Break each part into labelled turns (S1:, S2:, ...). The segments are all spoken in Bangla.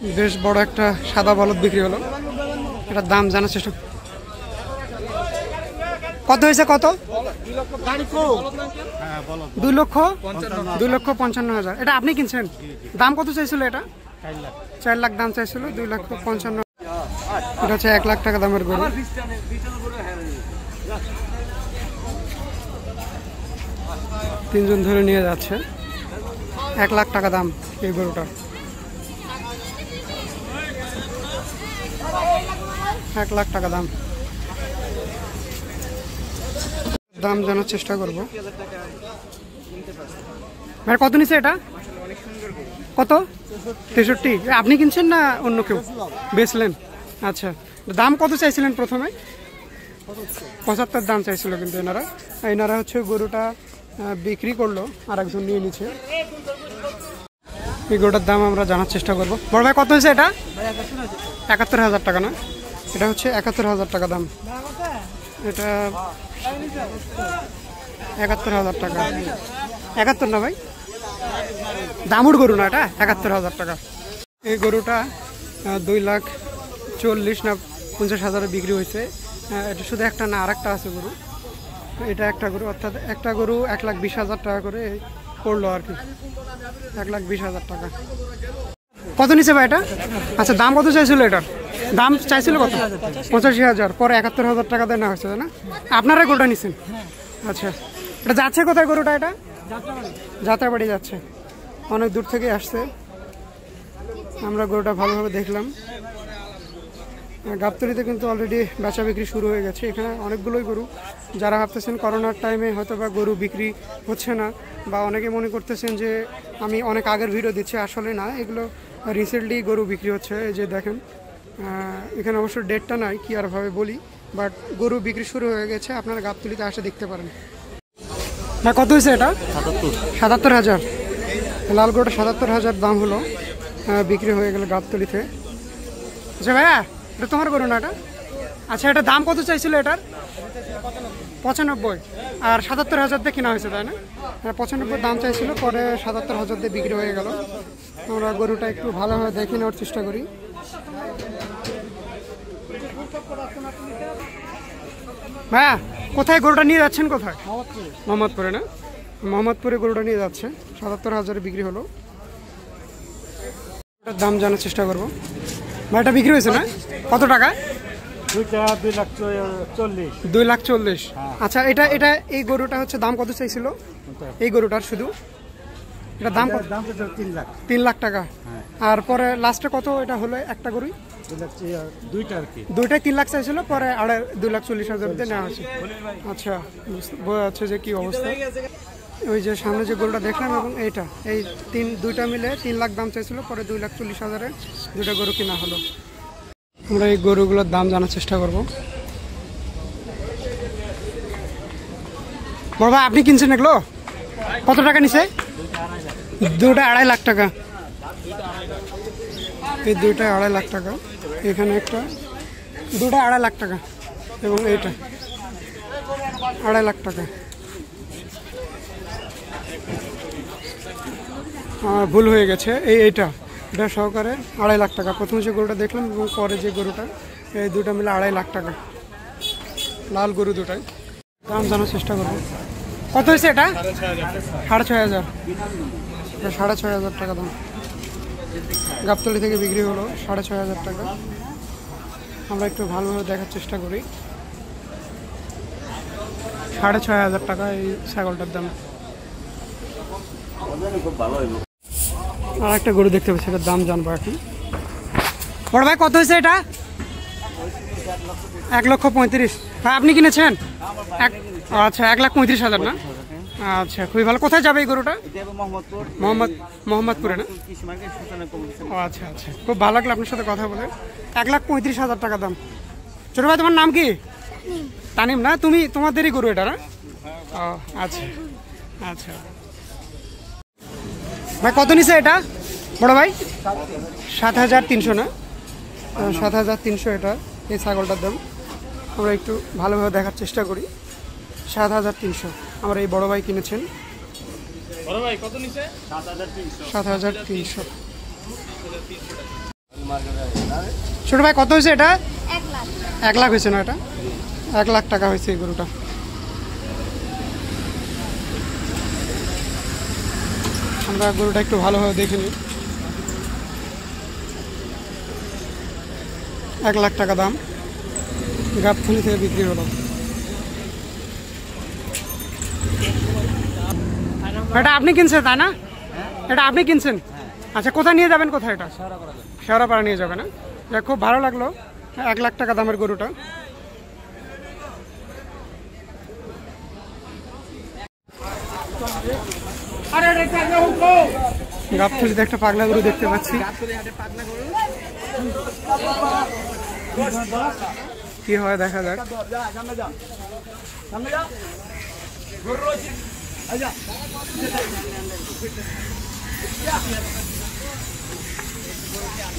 S1: বেশ বড় একটা সাদা বলদ বিক্রি হলো। এটার দাম জানার চেষ্টা। কত হয়েছে? কত? 2,55,000। এটা আপনি কিনছেন? দাম কত চাইছিল এটা? 4 লাখ দাম চাইছিল। 2,55,000। এটা হচ্ছে 1 লাখ টাকা দামের গরু। তিনজন ধরে নিয়ে যাচ্ছে। 1 লাখ টাকা দাম এই গরুটা। 1 লাখ টাকা দাম। দাম জানার চেষ্টা করবো। ভাই কত নিছে এটা? কত? 63। আপনি কিনছেন না অন্য কেউ বেচলেন? আচ্ছা, দাম কত চাইছিলেন প্রথমে? 75 দাম চাইছিল, কিন্তু এনারা হচ্ছে গরুটা বিক্রি করলো, আর একজন নিয়ে নিচ্ছে। এই গরুটার দাম আমরা জানার চেষ্টা করবো। বড় ভাই কত হয়েছে এটা? 71,000 টাকা না? এটা হচ্ছে 71,000 টাকা দাম। এটা 71,000 টাকা। 71 না ভাই? দামুর গরু না এটা? 71,000 টাকা। এই গরুটা 2,40,000 না 50,000 বিক্রি হয়েছে। এটা শুধু একটা না, আর একটা আছে গরু। এটা একটা গরু, অর্থাৎ একটা গরু 1,20,000 টাকা করে পড়লো আর কি। 1,20,000 টাকা। কত নিছে ভাই এটা? আচ্ছা, দাম কত চাইছিল এটার? দাম চাইছিল কত? 85,000। পরে 71,000 টাকা দেয় না হয়েছে, তাই না? আপনারা গরুটা নিছেন? আচ্ছা, এটা যাচ্ছে কোথায় গরুটা? এটা যাত্রাবাড়ি যাচ্ছে। অনেক দূর থেকে আসছে। আমরা গরুটা ভালোভাবে দেখলাম। গাবতলীতে কিন্তু অলরেডি বেচা বিক্রি শুরু হয়ে গেছে। এখানে অনেকগুলোই গরু। যারা ভাবতেছেন করোনার টাইমে হয়তো বা গরু বিক্রি হচ্ছে না, বা অনেকে মনে করতেছেন যে আমি অনেক আগের ভিডিও দিচ্ছি, আসলে না, এগুলো রিসেন্টলি গরু বিক্রি হচ্ছে। এই যে দেখেন, এখানে অবশ্য ডেটটা নাই, কি আর ভাবে বলি, বাট গরু বিক্রি শুরু হয়ে গেছে। আপনারা গাবতলীতে আসে দেখতে পারেন। না, কত হয়েছে এটা? 77,000। লাল গরুটা 77,000 দাম হলো, বিক্রি হয়ে গেল গাবতলীতে। আচ্ছা ভাইয়া, এটা তোমার গরু না এটা? আচ্ছা, এটা দাম কত চাইছিল এটার? 95। আর 77,000 দিয়ে কেনা হয়েছে, তাই না? 95 দাম চাইছিল, পরে 77,000 দিয়ে বিক্রি হয়ে গেল। আমরা গরুটা একটু ভালোভাবে দেখে নেওয়ার চেষ্টা করি। ভাইয়া, কোথায় গরুটা নিয়ে যাচ্ছেন? কোথায়? মোহাম্মদপুরে না? মোহাম্মদপুরে গরুটা নিয়ে যাচ্ছে। 77,000 বিক্রি হলো। দাম জানার চেষ্টা করবো। ভাই, এটা বিক্রি হয়েছে না? কত টাকা? 2,40,000। আচ্ছা, এটা এই গরুটা হচ্ছে দাম কত চাইছিল এই গরুটার? শুধু এটা দাম 3 লাখ টাকা। আর পরে লাস্টে কত এটা হলো? একটা গরুই দুইটাই 3 লাখ চাইছিল, পরে 2,40,000 দিয়ে নেওয়া হয়েছে। আচ্ছা, বোঝা যাচ্ছে যে কি অবস্থা। ওই যে সামনে যে গরুটা দেখলাম এবং এইটা, এই দুইটা মিলে 3 লাখ দাম চাইছিল, পরে 2,40,000 দুইটা গরু কিনা হলো। আমরা এই গরুগুলোর দাম জানার চেষ্টা করব। বড় ভাই, আপনি কিনছেন এগুলো? কত টাকা নিছে? দুটা 2.5 লাখ টাকা। এই দুইটা 2.5 লাখ টাকা। এখানে একটা, দুটা 2.5 লাখ টাকা, এবং এইটা 2.5 লাখ টাকা। ভুল হয়ে গেছে, এটা সহকারে 2.5 লাখ টাকা। প্রথমে যে গরুটা দেখলাম এবং পরে যে গরুটা, এই দুটা মিলে 2.5 লাখ টাকা। লাল গরু দুটাই। দাম জানার চেষ্টা করবো। কত হয়েছে এটা? 6,500। 6,500 টাকা দাম। গাবতলী থেকে বিক্রি হলো 6,500 টাকা। আমরা একটু ভালোভাবে দেখার চেষ্টা করি। 6,500 টাকা এই ছাগলটার দাম। আর একটা গরু দেখতে পাচ্ছি, এটার দাম জানবো এখন। বড় ভাই, কত হয়েছে এটা? 1,35,000। ভাই, আপনি কিনেছেন? আচ্ছা, 1,35,000 না? আচ্ছা, খুবই ভালো। কোথায় যাবে এই গরুটা? মোহাম্মদপুরে না? আচ্ছা আচ্ছা, খুব ভালো লাগলো আপনার সাথে কথা বলে। 1,35,000 টাকা দাম। ছোট ভাই, তোমার নাম কি? তানিম না? তোমাদেরই গরু এটা না? ও আচ্ছা আচ্ছা। ভাই, কত নিছে এটা বড় ভাই? 7,300 না? 7,300 এটা এই ছাগলটার দাম। আমরা একটু ভালোভাবে দেখার চেষ্টা করি। 7,300 আমার এই বড় ভাই কিনেছেন। বড় ভাই কত নিছে? 7,300। ছোট ভাই কত হয়েছে এটা?
S2: 1 লাখ।
S1: 1 লাখ হয়েছে না? এটা 1 লাখ টাকা হয়েছে এই গরুটা। আমরা গরুটা একটু ভালোভাবে দেখে নিই। 1 লাখ টাকা দাম, গাবতলী থেকে বিক্রি হলো। এটা আপনি কিনছেন তাই না? এটা আপনি কিনছেন? আচ্ছা, কোথায় নিয়ে যাবেন? কোথায় এটা? শেওড়াপাড়া নিয়ে যাবেন। না, খুব ভালো লাগলো। 1 লাখ টাকা দামের গরুটা। গাবতলীতে একটা পাগলা গরু দেখতে পাচ্ছি। কি হয় দেখা যাক।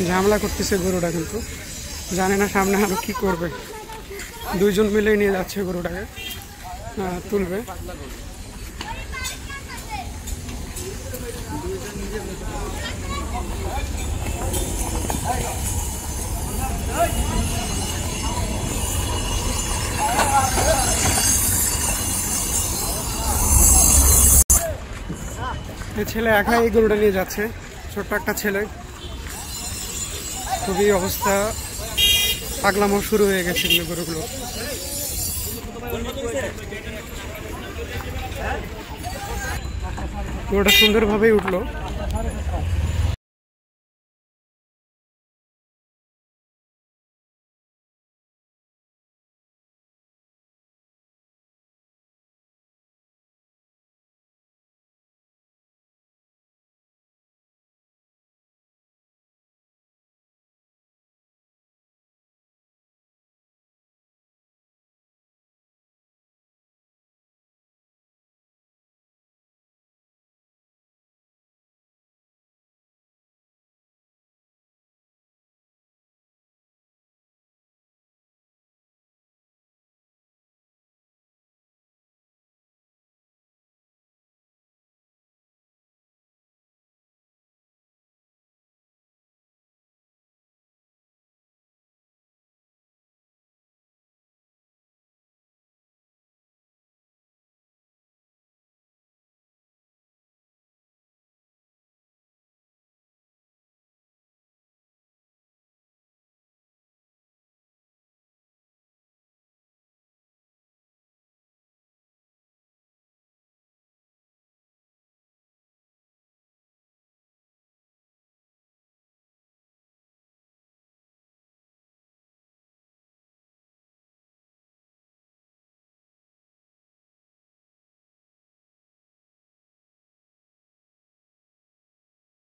S1: ঝামেলা করতেছে গরুটা, কিন্তু জানে না সামনে আরো কি করবে। দুইজন মিলে নিয়ে যাচ্ছে গরুটাকে, তুলবে। ছেলে একাই এই গরুটা নিয়ে যাচ্ছে, ছোট্ট একটা ছেলে। খুবই অবস্থা পাগলামো শুরু হয়ে গেছে গরুগুলো। গরুটা সুন্দরভাবেই উঠলো।